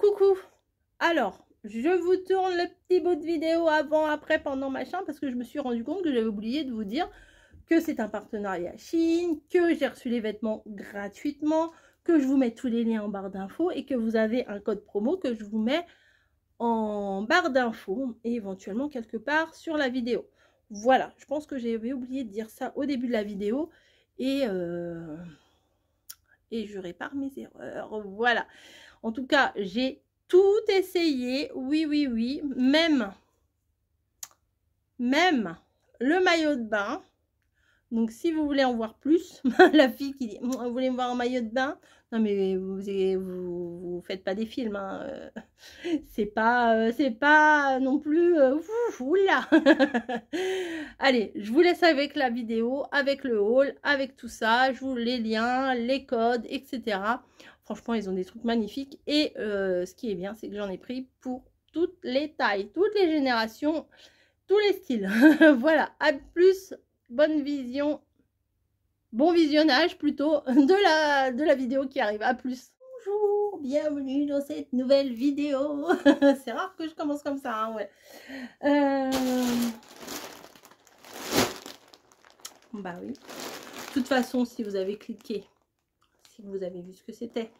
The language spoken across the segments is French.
Coucou. Alors, je vous tourne le petit bout de vidéo avant, après, pendant, machin, parce que je me suis rendu compte que j'avais oublié de vous dire que c'est un partenariat Shein, que j'ai reçu les vêtements gratuitement, que je vous mets tous les liens en barre d'infos et que vous avez un code promo que je vous mets en barre d'infos et éventuellement quelque part sur la vidéo. Voilà, je pense que j'avais oublié de dire ça au début de la vidéo et je répare mes erreurs. Voilà. En tout cas, j'ai tout essayé. Oui, oui, oui. Même le maillot de bain. Donc, si vous voulez en voir plus, la fille qui dit, vous voulez me voir en maillot de bain? Non, mais vous faites pas des films. Hein. C'est pas non plus... oula. Allez, je vous laisse avec la vidéo, avec le haul, avec tout ça. Je vous les liens, les codes, etc. Franchement, ils ont des trucs magnifiques. Et ce qui est bien, c'est que j'en ai pris pour toutes les tailles, toutes les générations, tous les styles. Voilà, à plus. Bonne vision, bon visionnage plutôt de la vidéo qui arrive. À plus. Bonjour, bienvenue dans cette nouvelle vidéo. C'est rare que je commence comme ça, hein, ouais. Bah oui. De toute façon, si vous avez cliqué, si vous avez vu ce que c'était.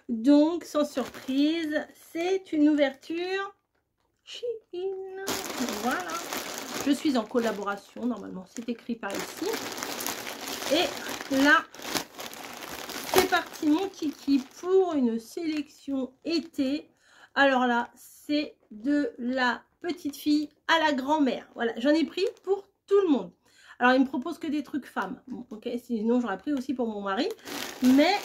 Donc, sans surprise, c'est une ouverture Shein. Voilà. Je suis en collaboration, normalement, c'est écrit par ici. Et là, c'est parti mon kiki pour une sélection été. Alors là, c'est de la petite fille à la grand-mère. Voilà, j'en ai pris pour tout le monde. Alors, il me propose que des trucs femmes. Bon, ok, sinon j'aurais pris aussi pour mon mari. Mais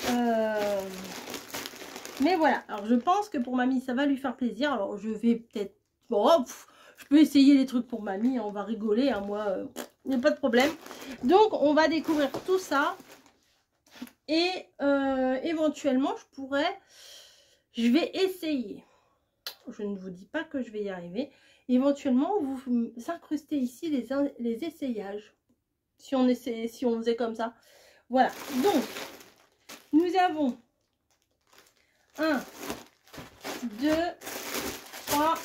voilà. Alors, je pense que pour mamie, ça va lui faire plaisir. Alors, je vais peut-être... Bon, je peux essayer les trucs pour mamie. On va rigoler. Hein, moi, il n'y a pas de problème. Donc, on va découvrir tout ça. Et éventuellement, je vais essayer. Je ne vous dis pas que je vais y arriver. Éventuellement, vous incrustez ici les essayages. Si on faisait comme ça. Voilà. Donc, nous avons 1, 2, 3,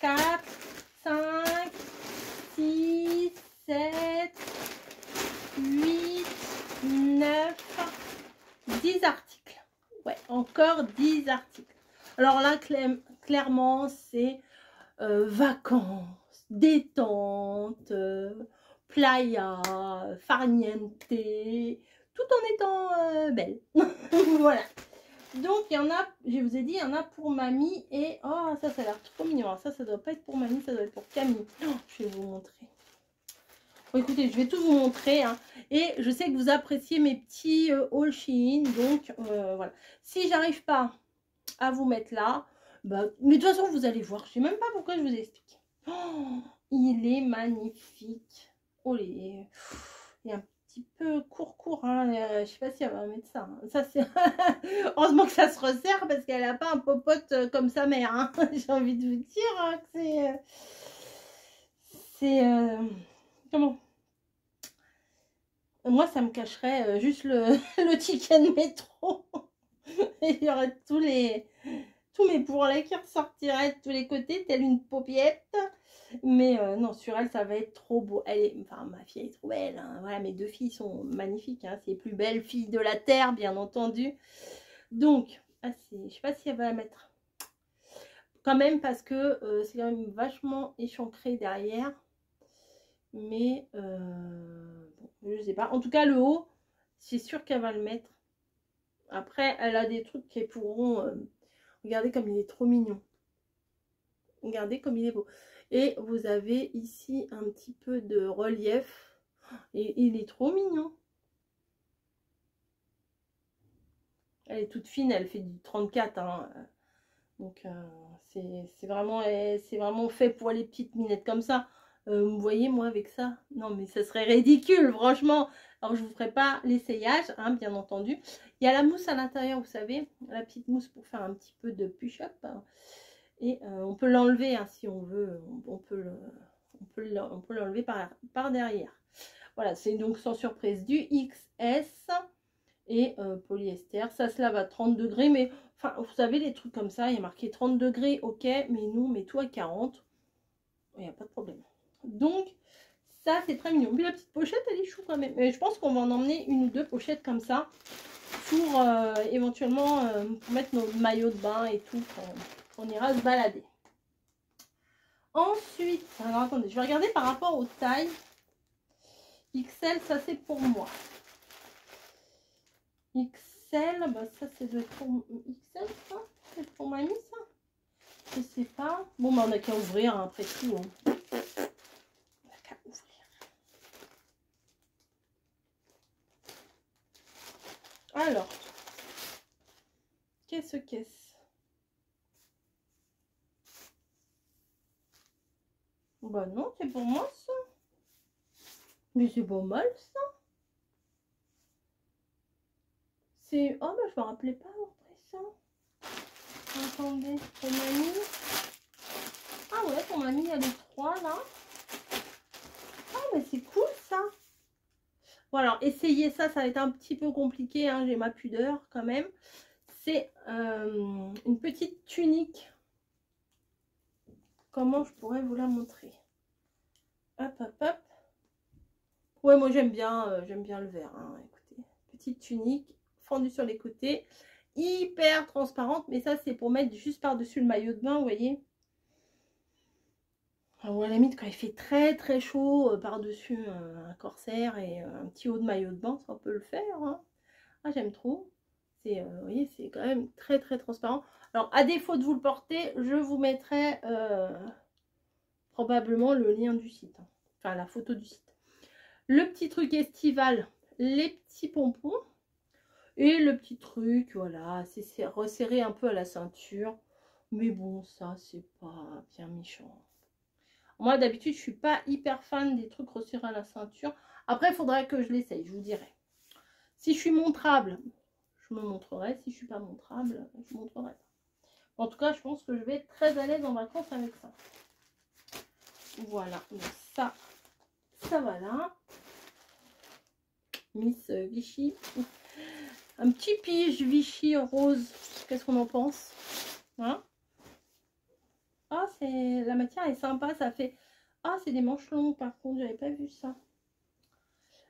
4, 5, 6, 7, 8, 9, 10 articles. Ouais, encore 10 articles. Alors là, clairement, c'est vacances, détente, playa, farniente, tout en étant belle. Voilà. Donc, il y en a, je vous ai dit, il y en a pour mamie et... Oh, ça a l'air trop mignon. Alors, ça doit pas être pour mamie, ça doit être pour Camille. Oh, je vais vous montrer. Bon, écoutez, je vais tout vous montrer. Hein. Et je sais que vous appréciez mes petits haul Shein. Donc, voilà. Si j'arrive pas à vous mettre là, bah, mais de toute façon, vous allez voir. Je sais même pas pourquoi je vous explique. Oh, il est magnifique. Oh, il est un petit peu court. Hein. Je sais pas si elle va mettre ça. Hein. Ça c'est heureusement que ça se resserre parce qu'elle n'a pas un popote comme sa mère. Hein. J'ai envie de vous dire hein, que c'est comment? Moi, ça me cacherait juste le ticket de métro. Et il y aurait tous mes bourrelets qui ressortiraient de tous les côtés, telle une paupiette. Mais non, sur elle, ça va être trop beau. Enfin, ma fille est trop belle. Hein. Voilà, mes deux filles sont magnifiques. Hein. C'est les plus belles filles de la Terre, bien entendu. Donc, je sais pas si elle va la mettre. Quand même, parce que c'est quand même vachement échancré derrière. Mais, bon, je sais pas. En tout cas, le haut, c'est sûr qu'elle va le mettre. Après, elle a des trucs qui pourront... regardez comme il est trop mignon. Regardez comme il est beau. Et vous avez ici un petit peu de relief. Et il est trop mignon. Elle est toute fine, elle fait du 34. Hein. Donc, c'est vraiment fait pour les petites minettes comme ça. Vous voyez, moi, avec ça, non, mais ça serait ridicule, franchement. Alors, je ne vous ferai pas l'essayage, hein, bien entendu. Il y a la mousse à l'intérieur, vous savez, la petite mousse pour faire un petit peu de push-up. Et on peut l'enlever, hein, si on veut. On peut l'enlever par derrière. Voilà, c'est donc sans surprise du XS. et polyester. Ça se lave à 30 degrés, mais enfin, vous savez, les trucs comme ça, il y a marqué 30 degrés, ok, mais nous, on met tout à 40. Il n'y a pas de problème. Donc, ça, c'est très mignon. Puis la petite pochette, elle est chou quand même. Mais je pense qu'on va en emmener une ou deux pochettes comme ça pour éventuellement pour mettre nos maillots de bain et tout quand on ira se balader. Ensuite, alors attendez, je vais regarder par rapport aux tailles. XL, ça c'est pour moi. XL, bah ça c'est pour XL, ça c'est pour mamie, ça. Je sais pas. Bon, bah on a qu'à ouvrir hein, après tout. Hein. On a qu'à ouvrir. Alors, qu'est-ce qu'est-ce? Bah non, c'est pour moi ça. Mais c'est pas mal ça. C'est... Oh bah je me rappelais pas montrer ça. Attendez, pour mamie. Ah ouais, pour mamie, il y a les trois là. Ah mais c'est cool ça. Bon alors, essayez ça, ça va être un petit peu compliqué, hein, j'ai ma pudeur quand même. C'est une petite tunique. Comment je pourrais vous la montrer? Hop, hop, hop. Ouais, moi j'aime bien le vert. Hein, écoutez, petite tunique, fendue sur les côtés, hyper transparente. Mais ça, c'est pour mettre juste par-dessus le maillot de bain, vous voyez. Ou à la limite, quand il fait très très chaud, par-dessus un corsaire et un petit haut de maillot de bain, ça peut le faire. Hein. Ah, j'aime trop. C'est, vous voyez, c'est quand même très très transparent. Alors, à défaut de vous le porter, je vous mettrai probablement le lien du site. Hein. Enfin, la photo du site. Le petit truc estival, les petits pompons. Et le petit truc, voilà, c'est resserré un peu à la ceinture. Mais bon, ça, c'est pas bien méchant. Moi, d'habitude, je suis pas hyper fan des trucs resserrés à la ceinture. Après, il faudrait que je l'essaye, je vous dirai. Si je suis montrable, je me montrerai. Si je suis pas montrable, je ne montrerai pas. En tout cas, je pense que je vais être très à l'aise en vacances avec ça. Voilà, donc ça va là. Miss Vichy. Un petit pige Vichy rose. Qu'est-ce qu'on en pense? Hein? Ah, c'est la matière est sympa, ça fait... Ah, c'est des manches longues par contre, j'avais pas vu ça.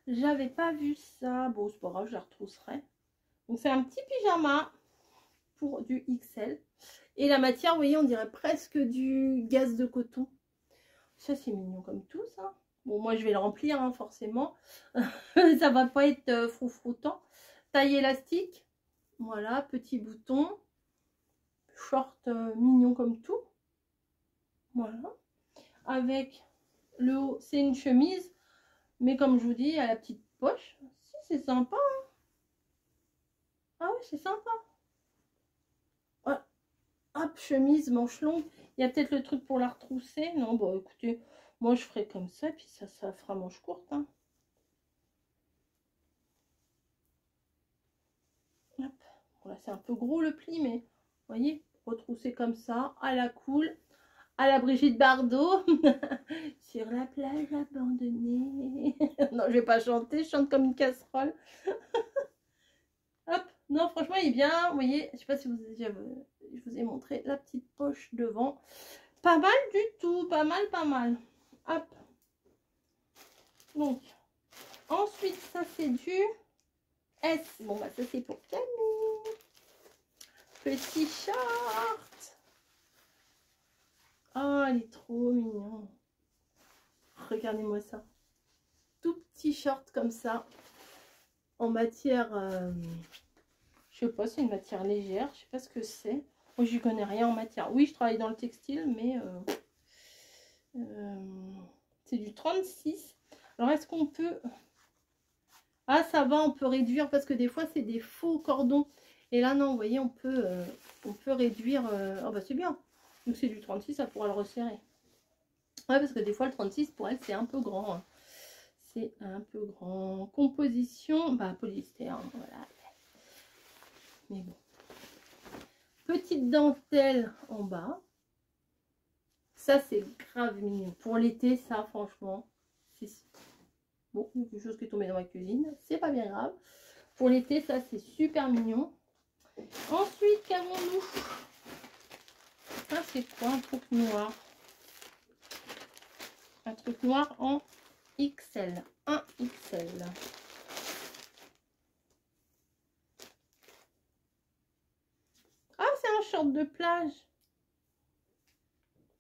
J'avais pas vu ça. Bon, c'est pas grave, je la retrousserai. Donc, c'est un petit pyjama pour du XL. Et la matière, vous voyez, on dirait presque du gaz de coton. Ça, c'est mignon comme tout, ça. Bon, moi, je vais le remplir, hein, forcément. Ça va pas être froufroutant. Taille élastique. Voilà, petit bouton. Short mignon comme tout. Voilà. Avec le haut, c'est une chemise. Mais comme je vous dis, à la petite poche. Si, c'est sympa. Hein. Ah oui, c'est sympa. Ouais. Hop, chemise, manche longue. Il y a peut-être le truc pour la retrousser. Non, bon, écoutez, moi, je ferai comme ça. Puis ça fera manche courte. Hein. Hop. Bon, là, c'est un peu gros le pli, mais vous voyez, retrousser comme ça, à la cool. À la Brigitte Bardot. Sur la plage abandonnée. Non, je vais pas chanter, je chante comme une casserole. Hop, non, franchement, il est bien. Vous voyez, je sais pas si je vous ai montré la petite poche devant. Pas mal du tout, pas mal, pas mal. Hop. Donc, ensuite, ça c'est du S. Bon, bah, ça c'est pour Camille. Petit short. Oh, il est trop mignon. Regardez-moi ça. Tout petit short comme ça. En matière, je sais pas, c'est une matière légère. Je sais pas ce que c'est. Moi, je connais rien en matière. Oui, je travaille dans le textile, mais c'est du 36. Alors, est-ce qu'on peut... Ah, ça va, on peut réduire parce que des fois, c'est des faux cordons. Et là, non, vous voyez, on peut réduire... Oh, bah, c'est bien. Donc, c'est du 36, ça pourra le resserrer. Ouais, parce que des fois, le 36, pour elle, c'est un peu grand. Hein. C'est un peu grand. Composition, bah, polyester, hein, voilà. Mais bon. Petite dentelle en bas. Ça, c'est grave mignon. Pour l'été, ça, franchement, c'est... Bon, il y a quelque chose qui est tombé dans ma cuisine. C'est pas bien grave. Pour l'été, ça c'est super mignon. Ensuite, qu'avons-nous? Ah, c'est quoi un truc noir? Un truc noir en XL. Un XL. Ah, c'est un short de plage.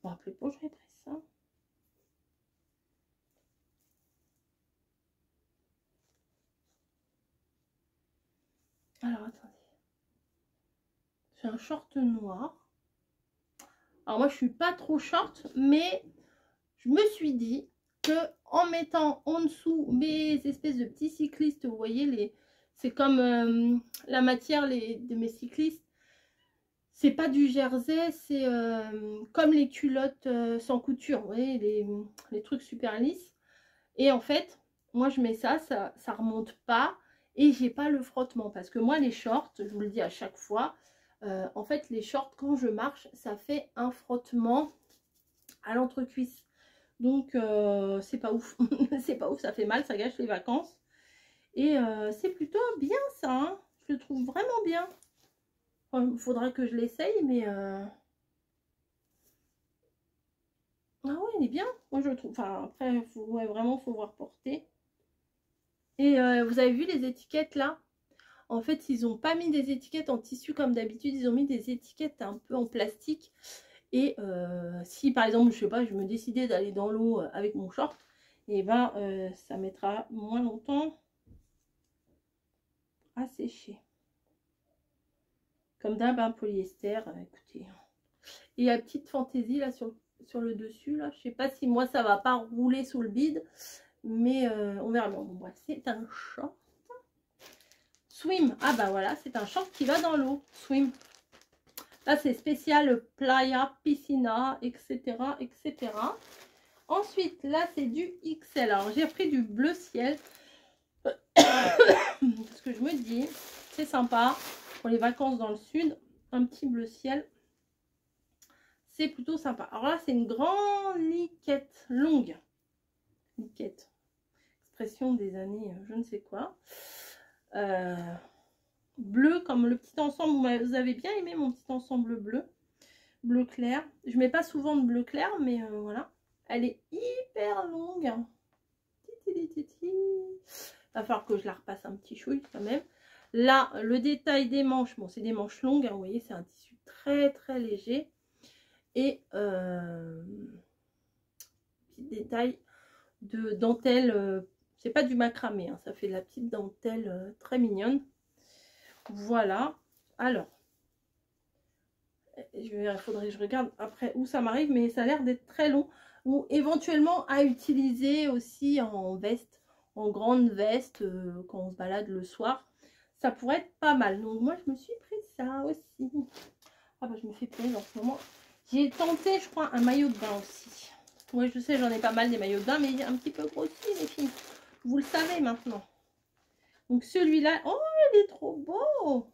Bon, après, bon, j'aurais pris ça. Alors, attendez. C'est un short noir. Alors, moi, je suis pas trop short, mais je me suis dit que en mettant en dessous mes espèces de petits cyclistes, vous voyez, c'est comme la matière de mes cyclistes. C'est pas du jersey, c'est comme les culottes sans couture, vous voyez, les trucs super lisses. Et en fait, moi je mets ça remonte pas et j'ai pas le frottement. Parce que moi les shorts, je vous le dis à chaque fois, en fait les shorts quand je marche, ça fait un frottement à l'entrecuisse. Donc c'est pas ouf, c'est pas ouf, ça fait mal, ça gâche les vacances. Et c'est plutôt bien ça, hein. Je le trouve vraiment bien. Il faudra que je l'essaye, mais... Ah ouais, il est bien. Moi, je trouve... Enfin, après, ouais, vraiment, il faut voir porter. Et vous avez vu les étiquettes, là? En fait, ils n'ont pas mis des étiquettes en tissu comme d'habitude. Ils ont mis des étiquettes un peu en plastique. Et si, par exemple, je sais pas, je me décidais d'aller dans l'eau avec mon short, et ben, ça mettra moins longtemps à sécher. Comme d'hab, un polyester, écoutez. Et la petite fantaisie là sur le dessus, là. Je sais pas si moi ça va pas rouler sous le bide, mais on verra bien. Bon, bref, c'est un short. Swim. Ah bah voilà, c'est un short qui va dans l'eau. Swim. Là, c'est spécial playa, piscina, etc. etc. Ensuite, là, c'est du XL. Alors, j'ai pris du bleu ciel. Parce que je me dis, c'est sympa pour les vacances dans le sud. Un petit bleu ciel. C'est plutôt sympa. Alors là, c'est une grande liquette longue. Liquette. Expression des années, je ne sais quoi. Bleu, comme le petit ensemble. Vous avez bien aimé mon petit ensemble bleu. Bleu clair. Je mets pas souvent de bleu clair, mais voilà. Elle est hyper longue. Il va falloir que je la repasse un petit chouille quand même. Là, le détail des manches. Bon, c'est des manches longues. Hein, vous voyez, c'est un tissu très, très léger. Et petit détail de dentelle, c'est pas du macramé, hein, ça fait de la petite dentelle très mignonne. Voilà. Alors, il faudrait que je regarde après où ça m'arrive, mais ça a l'air d'être très long. Ou éventuellement à utiliser aussi en veste, en grande veste, quand on se balade le soir. Ça pourrait être pas mal. Donc moi, je me suis pris ça aussi. Ah bah, je me fais plaisir en ce moment. J'ai tenté, je crois, un maillot de bain aussi. Oui, je sais, j'en ai pas mal des maillots de bain, mais un petit peu grossi, les filles. Vous le savez maintenant. Donc celui-là, oh, il est trop beau.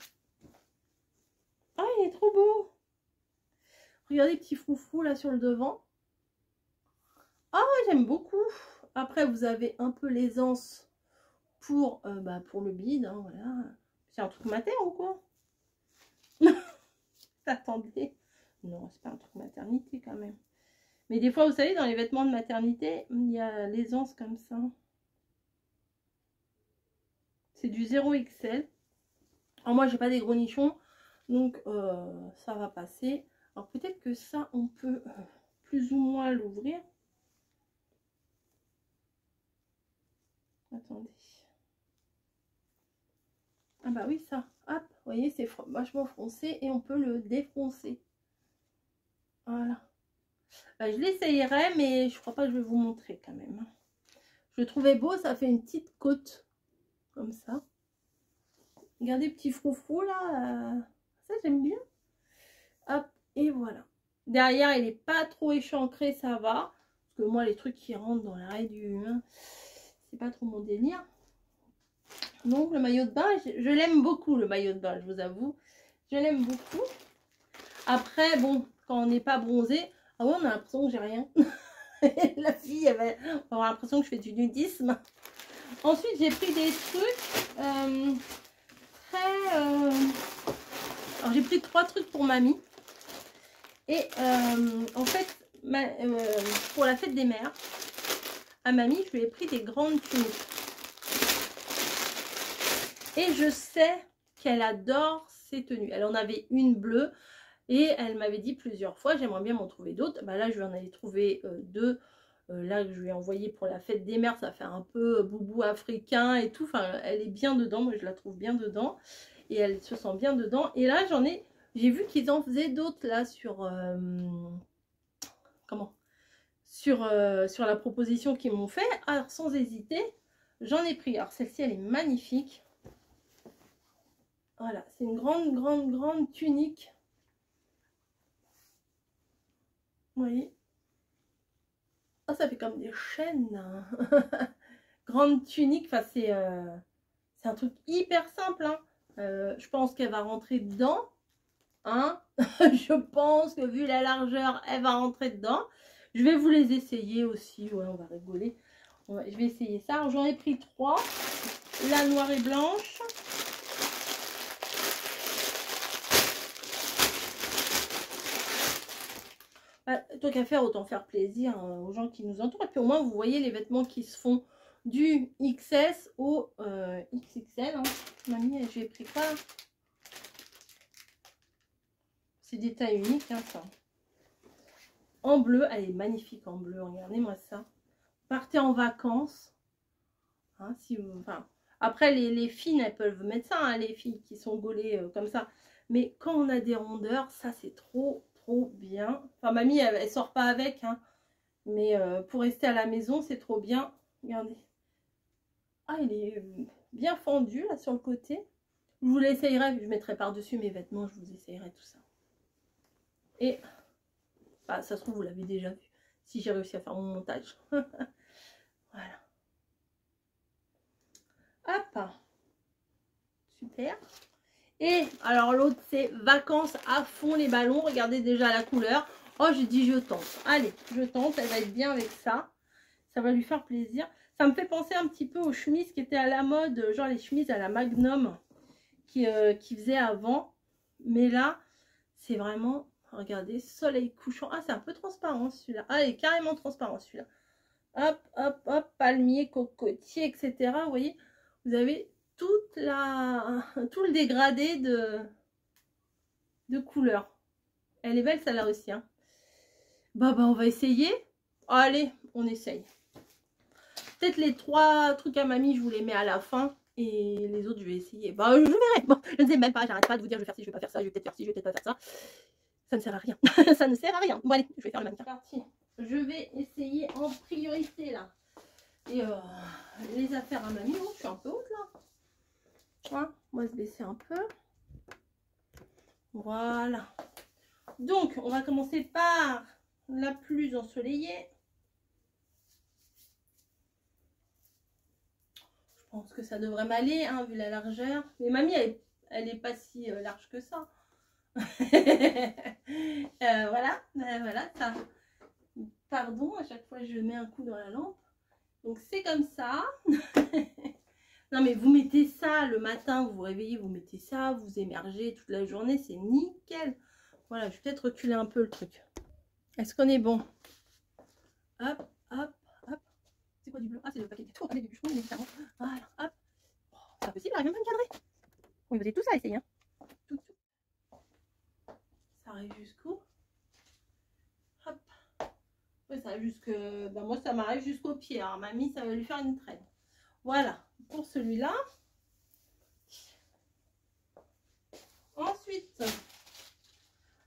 Ah, il est trop beau. Regardez, petit froufrou là sur le devant. Ah, j'aime beaucoup. Après, vous avez un peu l'aisance pour le bide. Hein, voilà. C'est un truc mater ou quoi? Attendez. Non, c'est pas un truc maternité quand même. Mais des fois, vous savez, dans les vêtements de maternité, il y a l'aisance comme ça. C'est du 0XL. Alors moi, j'ai pas des gros nichons, donc ça va passer. Alors peut-être que ça, on peut plus ou moins l'ouvrir. Attendez. Ah bah oui, ça. Hop, vous voyez, c'est vachement froncé et on peut le défoncer. Voilà. Bah, je l'essayerai, mais je crois pas que je vais vous montrer quand même. Je le trouvais beau, ça fait une petite côte. Comme ça. Regardez, petit froufrou là. Ça, j'aime bien. Hop, et voilà. Derrière, il n'est pas trop échancré, ça va. Parce que moi, les trucs qui rentrent dans l'arrêt du... Hein, c'est pas trop mon délire. Donc, le maillot de bain, je l'aime beaucoup, le maillot de bain, je vous avoue. Je l'aime beaucoup. Après, bon, quand on n'est pas bronzé, ah ouais, on a l'impression que j'ai rien. La fille, on va avoir l'impression que je fais du nudisme. Ensuite, j'ai pris des trucs très... Alors, j'ai pris 3 trucs pour mamie. Et en fait, pour la fête des mères, à mamie, je lui ai pris des grandes tuniques. Et je sais qu'elle adore ces tenues. Elle en avait une bleue et elle m'avait dit plusieurs fois, j'aimerais bien m'en trouver d'autres. Bah là, je lui en ai trouvé 2. Là, je lui ai envoyé pour la fête des mères, ça fait un peu boubou africain et tout. Enfin, elle est bien dedans, moi je la trouve bien dedans. Et elle se sent bien dedans. Et là, j'ai vu qu'ils en faisaient d'autres là sur... sur la proposition qu'ils m'ont fait. Alors, sans hésiter, j'en ai pris. Alors, celle-ci, elle est magnifique. Voilà, c'est une grande tunique. Vous voyez? Oh, ça fait comme des chaînes. Grande tunique, enfin, c'est un truc hyper simple. Hein. Je pense qu'elle va rentrer dedans. Hein. Je pense que vu la largeur, elle va rentrer dedans. Je vais vous les essayer aussi. Ouais, on va rigoler. Je vais essayer ça. J'en ai pris 3. La noire et blanche. Tant qu'à faire, autant faire plaisir aux gens qui nous entourent. Et puis au moins, vous voyez les vêtements qui se font du XS au XXL. Hein. Mamie, j'ai pris quoi? C'est des tailles uniques, hein, ça. En bleu, elle est magnifique en bleu. Regardez-moi ça. Partez en vacances. Hein, si vous, enfin, après, les fines, elles peuvent mettre ça, hein, les filles qui sont gaulées comme ça. Mais quand on a des rondeurs, ça, c'est trop bien. Enfin, mamie, elle sort pas avec. Hein, mais pour rester à la maison, c'est trop bien. Regardez. Ah, il est bien fendu, là, sur le côté. Je vous l'essayerai. Je mettrai par-dessus mes vêtements. Je vous essayerai tout ça. Et... bah, ça se trouve, vous l'avez déjà vu. Si j'ai réussi à faire mon montage. Voilà. Hop. Super. Et alors l'autre, c'est vacances à fond les ballons. Regardez déjà la couleur. Oh, j'ai dit je tente. Allez, je tente. Elle va être bien avec ça. Ça va lui faire plaisir. Ça me fait penser un petit peu aux chemises qui étaient à la mode. Genre les chemises à la Magnum qui faisaient avant. Mais là, c'est vraiment... regardez, soleil couchant. Ah, c'est un peu transparent celui-là. Ah, il est carrément transparent celui-là. Hop, hop, hop, palmier, cocotier, etc. Vous voyez, vous avez tout le dégradé de couleurs. Elle est belle celle-là aussi. Hein. Bah, on va essayer. Allez, on essaye. Peut-être les 3 trucs à mamie, je vous les mets à la fin. Et les autres, je vais essayer. Bah, je verrai. Bon, je ne sais même pas. J'arrête pas de vous dire je vais faire ci, je vais pas faire ça. Je vais peut-être faire ci, je vais peut-être pas faire ça. Ça ne sert à rien. Ça ne sert à rien. Bon, allez, je vais faire le mannequin. Parti. Je vais essayer en priorité là. Et les affaires à mamie. Oh, je suis un peu haute là. Hein, on va se baisser un peu. Voilà. Donc, on va commencer par la plus ensoleillée. Je pense que ça devrait m'aller, hein, vu la largeur. Mais mamie, elle est pas si large que ça. Voilà, voilà, ça. Pardon, à chaque fois je mets un coup dans la lampe. Donc c'est comme ça. Non mais vous mettez ça le matin, vous vous réveillez, vous mettez ça, vous émergez toute la journée, c'est nickel. Voilà, je vais peut-être reculer un peu le truc. Est-ce qu'on est bon? Hop, hop, hop. C'est quoi du bleu? Ah, c'est le paquet des tours, des bûcherons, évidemment. Voilà, hop. Oh, c'est impossible, j'arrive même pas à me cadrer. Oui, vous avez tout ça à essayer. Hein. Tout. Ça arrive jusqu'où? Hop. Ouais, ça arrive jusque... ben, moi, ça m'arrive jusqu'au pied. Alors, mamie, ça va lui faire une traîne. Voilà, pour celui-là. Ensuite,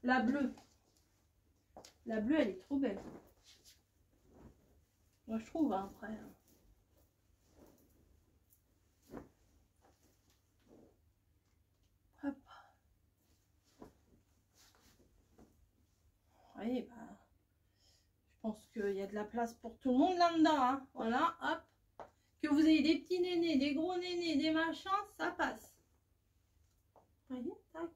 la bleue. La bleue, elle est trop belle. Moi, je trouve, hein, après. Hop. Vous voyez, bah, je pense qu'il y a de la place pour tout le monde là-dedans. Hein. Voilà, hop. Que vous ayez des petits nénés, des gros nénés, des machins, ça passe. Vous voyez, tac.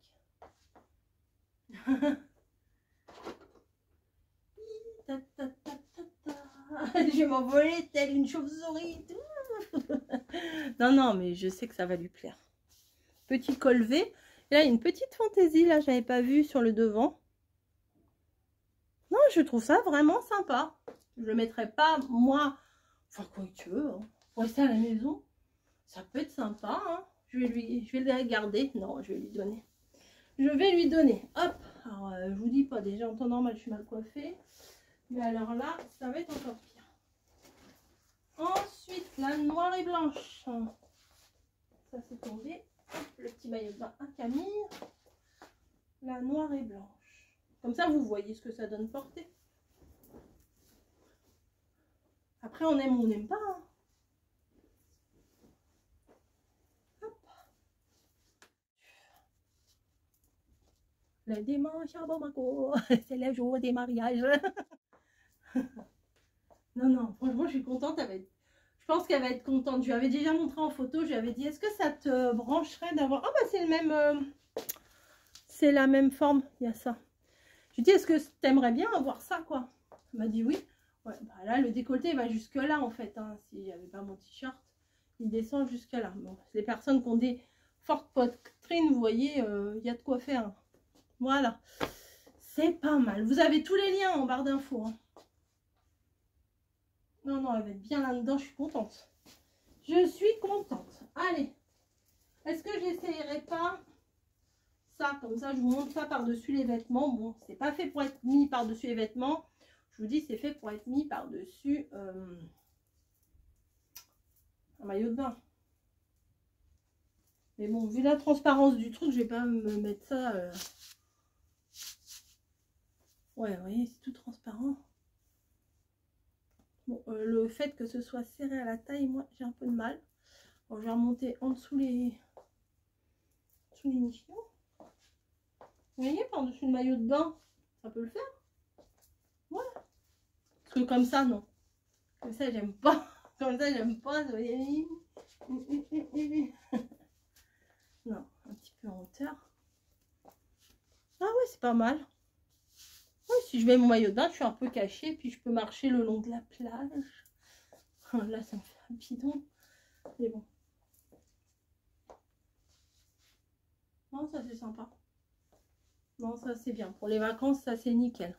Je vais m'envoler telle une chauve-souris. Non, non, mais je sais que ça va lui plaire. petit col V. Et là, il y a une petite fantaisie, là, j'avais pas vu sur le devant. Non, je trouve ça vraiment sympa. Je le mettrai pas, moi, enfin, quoi que tu veux, hein. Pour rester à la maison, ça peut être sympa, hein. Je vais le garder. Non, je vais lui donner. Je vais lui donner. Hop. Alors, je vous dis pas, déjà en temps normal, je suis mal coiffée. Mais alors là, ça va être encore pire. Ensuite, la noire et blanche. Ça, c'est tombé. Le petit maillot de bain à Camille. La noire et blanche. Comme ça, vous voyez ce que ça donne porter. Après, on aime ou on n'aime pas, hein. Le dimanche à Bamako, c'est le jour des mariages. Non, non, franchement, je suis contente. Je pense qu'elle va être contente. Je lui avais déjà montré en photo. Je lui avais dit, est-ce que ça te brancherait d'avoir... Ah bah c'est le même... c'est la même forme. Il y a ça. Je lui ai dit, est-ce que tu aimerais bien avoir ça, quoi? Elle m'a dit oui. Ouais, bah là, le décolleté va jusque là, en fait. Hein. S'il n'y avait pas mon t-shirt, il descend jusque là. Bon, les personnes qui ont des fortes poitrines, vous voyez, il y a de quoi faire. Voilà. C'est pas mal. Vous avez tous les liens en barre d'infos. Hein. Non, non, elle va être bien là-dedans. Je suis contente. Je suis contente. Allez. Est-ce que j'essayerai pas ça? Comme ça, je vous montre ça par-dessus les vêtements. Bon, c'est pas fait pour être mis par-dessus les vêtements. Je vous dis, c'est fait pour être mis par-dessus un maillot de bain. Mais bon, vu la transparence du truc, je vais pas me mettre ça... Ouais, vous voyez, c'est tout transparent. Bon, le fait que ce soit serré à la taille, moi, j'ai un peu de mal. Bon, je vais remonter en dessous les nichons. Vous voyez, par-dessus le maillot de bain, ça peut le faire. Voilà. Parce que comme ça, non. Comme ça, j'aime pas. Comme ça, j'aime pas. Vous voyez. Non, un petit peu en hauteur. Ah ouais, c'est pas mal. Ouais, si je mets mon maillot de bain, je suis un peu cachée. Puis je peux marcher le long de la plage. Là, ça me fait un bidon. Mais bon. Non, ça c'est sympa. Non, ça c'est bien. Pour les vacances, ça c'est nickel.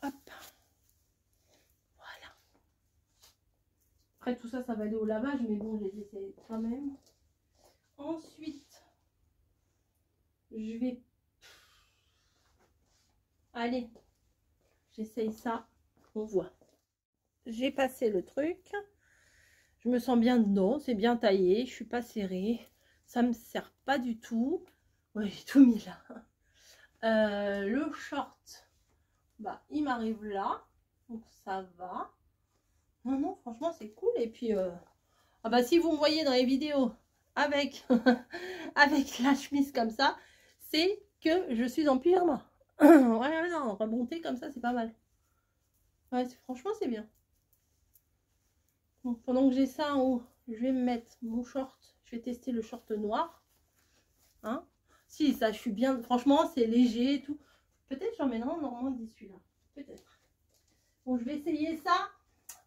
Hop. Voilà. Après tout ça, ça va aller au lavage. Mais bon, je les essaie quand même. Ensuite, je vais... Allez, j'essaye ça. On voit. J'ai passé le truc. Je me sens bien dedans. C'est bien taillé. Je suis pas serrée. Ça me sert pas du tout. Ouais, j'ai tout mis là. Le short, bah, il m'arrive là. Donc ça va. Non, non, franchement, c'est cool. Et puis, ah bah, si vous me voyez dans les vidéos avec, avec la chemise comme ça, c'est que je suis en pyjama. Ouais, non, remonter comme ça, c'est pas mal. Ouais, franchement, c'est bien. Donc, pendant que j'ai ça en haut, je vais me mettre mon short. Je vais tester le short noir. Hein? Si, ça, je suis bien. Franchement, c'est léger et tout. Peut-être j'en mènerai en Normandie celui-là. Peut-être. Bon, je vais essayer ça.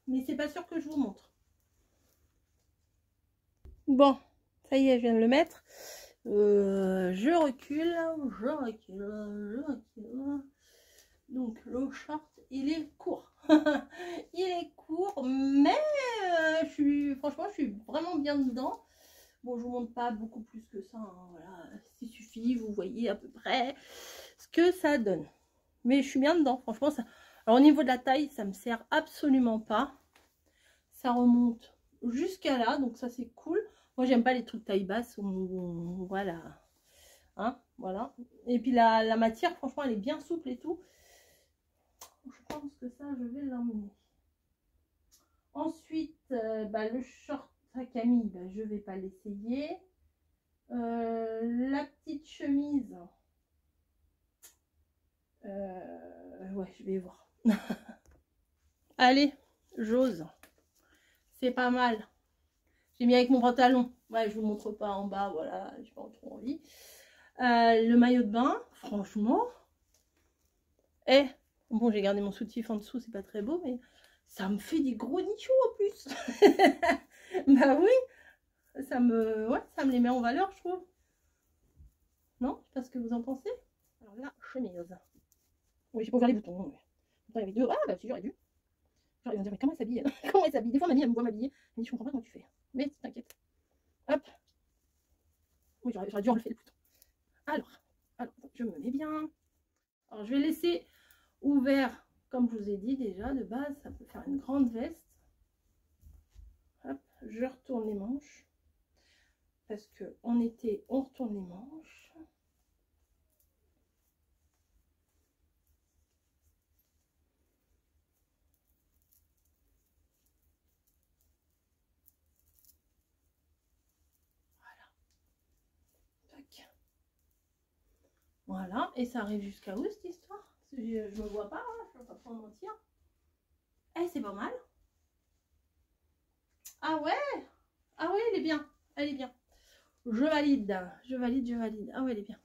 Mais c'est pas sûr que je vous montre. Bon, ça y est, je viens de le mettre. Je recule. Donc, le short, il est court. Il est court, mais franchement, je suis vraiment bien dedans. Bon, je vous montre pas beaucoup plus que ça. Hein, voilà, il suffit, vous voyez à peu près ce que ça donne. Mais je suis bien dedans, franchement. Ça... Alors, au niveau de la taille, ça me sert absolument pas. Ça remonte jusqu'à là, donc ça, c'est cool. Moi, j'aime pas les trucs taille basse. Voilà. Hein, voilà. Et puis, la matière, franchement, elle est bien souple et tout. Je pense que ça, je vais l'emmener. Ensuite, bah, le short à Camille, bah, je vais pas l'essayer. La petite chemise, ouais, je vais voir. Allez, j'ose. C'est pas mal. J'ai mis avec mon pantalon. Ouais, je vous montre pas en bas, voilà, j'ai pas trop envie. Le maillot de bain, franchement. Bon, j'ai gardé mon soutif en dessous, c'est pas très beau, mais ça me fait des gros nichons en plus. Bah oui. Ouais, ça me les met en valeur, je trouve. Non, je sais pas ce que vous en pensez. Alors la chemise. Oui, j'ai pas ouvert les boutons. Ouais. Pourtant, il y avait deux. Ah, bah si, j'aurais dû. Genre, ils vont dire, mais comment elle s'habille? Comment elle s'habille? Des fois, mamie, elle me voit m'habiller. Elle me dit, je comprends pas comment tu fais. Mais t'inquiète. Hop. Oui, j'aurais dû enlever le bouton. Alors, je me mets bien. Alors, je vais laisser ouvert, comme je vous ai dit déjà, de base, ça peut faire une grande veste. Hop, je retourne les manches. Parce que en été, on retourne les manches. Voilà, et ça arrive jusqu'à où cette histoire? Je me vois pas, hein, je ne peux pas en mentir. Eh, c'est pas mal. Ah ouais? Ah ouais, elle est bien. Elle est bien. Je valide. Je valide, je valide. Ah ouais, elle est bien.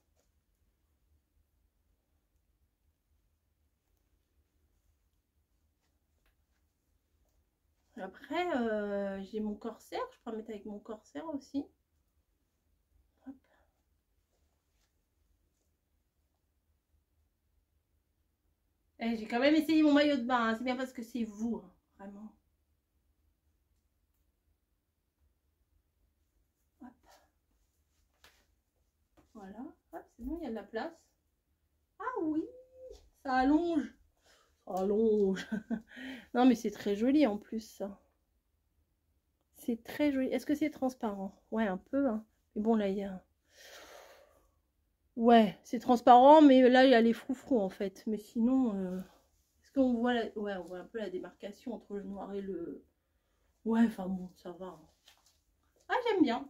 Après, j'ai mon corsaire. Je peux mettre avec mon corsaire aussi. Hop. Eh, j'ai quand même essayé mon maillot de bain. Hein. C'est bien parce que c'est vous. Hein. Vraiment. Hop. Voilà. Hop, c'est bon, il y a de la place. Ah oui, ça allonge. Ça allonge. Non, mais c'est très joli en plus, ça. C'est très joli. Est-ce que c'est transparent? Ouais, un peu. Hein. Mais bon, là, il y a... Ouais, c'est transparent, mais là, il y a les froufrous, en fait. Mais sinon... Est-ce qu'on voit... Ouais, on voit un peu la démarcation entre le noir et le... Ouais, enfin bon, ça va. Hein. Ah, j'aime bien.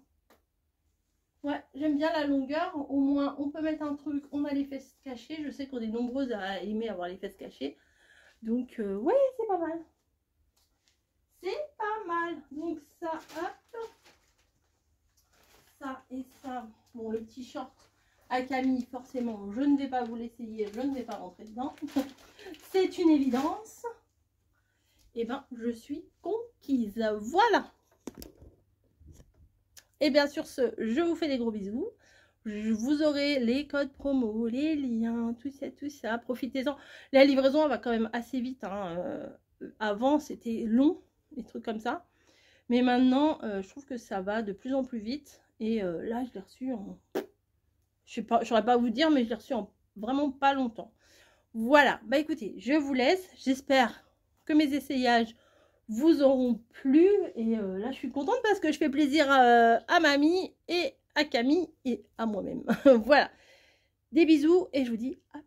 Ouais, j'aime bien la longueur. Au moins, on peut mettre un truc. On a les fesses cachées. Je sais qu'on est nombreuses à aimer avoir les fesses cachées. Donc, ouais, c'est pas mal. C'est pas mal. Donc ça, hop. Ça et ça. Bon, le petit short à Camille, forcément, je ne vais pas vous l'essayer. Je ne vais pas rentrer dedans. C'est une évidence. Et ben, je suis conquise. Voilà. Et bien sur ce, je vous fais des gros bisous. Vous aurez les codes promo, les liens, tout ça. Profitez-en. La livraison, elle va quand même assez vite. Hein. Avant, c'était long, des trucs comme ça. Mais maintenant, je trouve que ça va de plus en plus vite. Et là, je l'ai reçu en... Je sais pas, je saurais pas vous dire, mais je l'ai reçu en vraiment pas longtemps. Voilà. Bah écoutez, je vous laisse. J'espère que mes essayages vous auront plu. Et là, je suis contente parce que je fais plaisir à mamie et à Camille et à moi-même. Voilà. Des bisous et je vous dis à